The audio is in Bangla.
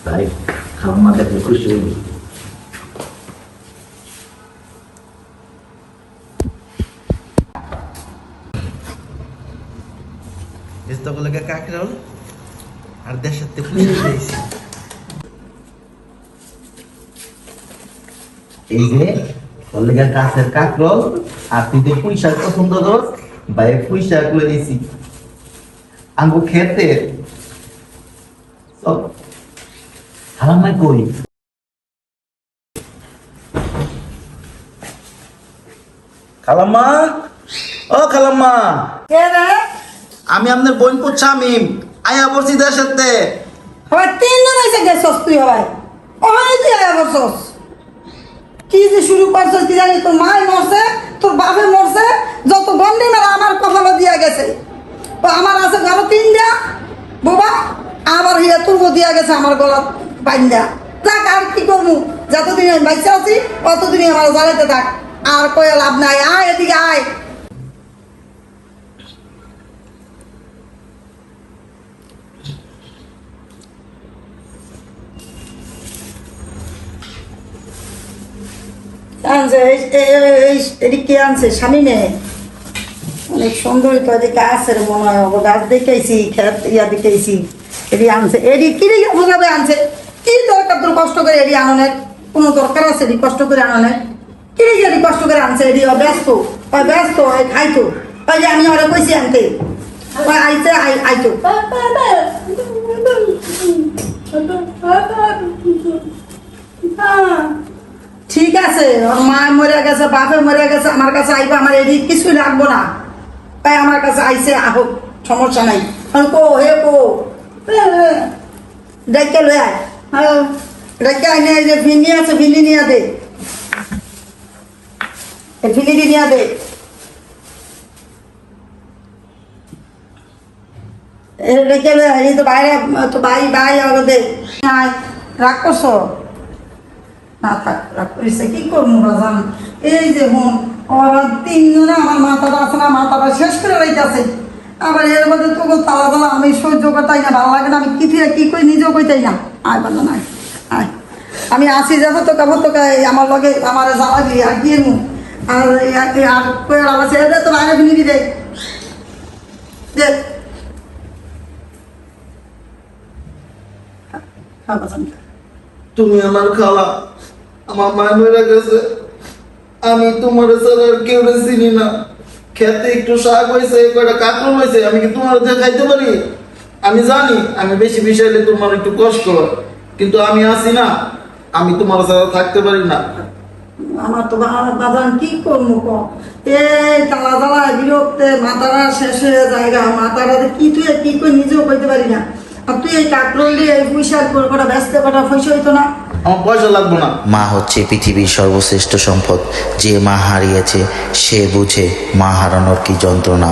তাই খালাম্মা দেখলে খুশি হইবি। তকলকে কাকরাল আর দেশের তে পুজো দিয়েছি। এই যে কলেজের কাছের কাকরল আর তুই যে পুঁই শাক পছন্দ কর ভাই পুঁই শাক করে দিয়েছি আঙ্গু খেতে চল খালাম্মাই কই খালাম্মা, ও খালাম্মা, কে রে? আমি আপনার বোন পুচ্ছা আমি আয়া বলছি দেশের তে। হবাই 3 জন এসে গেছস তুই হবাই। ওখানে তুই আয়া বসছস। কি যে শুরু করছস কি জানি, তোর মাই মরছে, তোর বাপে মরছে, যত বন্ডি মেলা আমার কপালে দিয়া গেছে। তো আমার আছে ঘরে 3টা বাবা, আবার হিয়া তুলবো দিয়া গেছে আমার গলা বাইন্দা। যাক আর কি করবো, যতদিন আমি বাইচা আছি ততদিনই আমার জ্বালাইতে থাক, আর কয়ে লাভ নাই। আয় এদিকে আয়। আনছে এটি কে আনছে? স্বামী মেয়ে অনেক সুন্দরী তো, এদিকে আছে রে মনে হয়। গাছ দেখেছি, খেত ইয়া দেখেছি, এটি আনছে। এটি কিনে বোঝাবে আনছে? কি দরকার তোর কষ্ট করে এটি আননের? কোনো দরকার আছে এটি কষ্ট করে আননের? কিনে গিয়ে কষ্ট করে আনছে? এটি ব্যস্ত, ব্যস্ত খাইতো। তাই যে আমি ওরা কইছি আনতে, আইতে আইতো। ঠিক আছে, ওর মা মরে গেছে, বাপে মরে গেছে, আমার কাছে আইবা, আমার এদিক কিছুই লাগবো না। তাই আমার কাছে আইসে, আহ সমস্যা নাই। কো হে কো ডাইকে লয়ে আয়, ডাইকে আইনে যে ভিনি আছে, ভিনি নিয়ে দে, ভিনিটি নিয়ে দে। ডাইকে লয়ে আয়, এই তো বাইরে, তো ভাই ভাই আগে দে। রাগ করছো? না থাক, রাগ করিস কি করবো বাজান? এই যে বোন ওরা 3 জনে আমার মাথাটা আছে না, মাথাটা শেষ করে রাইতেছে। আবার এর মধ্যে তোকে তালা তালা আমি সহ্য করতাই না, ভালো লাগে না। আমি কি কই নিজেও কইতাই না। আয় বাজান আয়, আয় আমি আসি যাবো তোকে, তোকে আমার লগে আমার জ্বালাবি আর কি এর মুখ আর আর কয়ে আছে তো বাইরে নিবি দে দেখ। বাজান তুমি আমার খালা, আমার মা মরে গেছে, আমি তোমার ছাড়া আর কেউ চিনি না। খেতে একটু শাক হয়েছে, কয়টা কাঁকড় হয়েছে, আমি কি তোমার দিয়ে খাইতে পারি? আমি জানি আমি বেশি বিষাইলে তোমার একটু কষ্ট হয়, কিন্তু আমি আছি না, আমি তোমার ছাড়া থাকতে পারি না। আমার তো বাজান কি করবো ক? এই তালা তালা বিরক্তে মাথাটা শেষ হয়ে জায়গা, মাথাটা কি তুই কি করে নিজেও কইতে পারি না। আর তুই এই কাকরল দিয়ে এই পুঁইশাক কটা ব্যস্ত কটা পয়সা হইতো না? আমার পয়সা লাগবে না। মা হচ্ছে পৃথিবীর সর্বশ্রেষ্ঠ সম্পদ। যে মা হারিয়েছে সে বুঝে মা হারানোর কি যন্ত্রণা।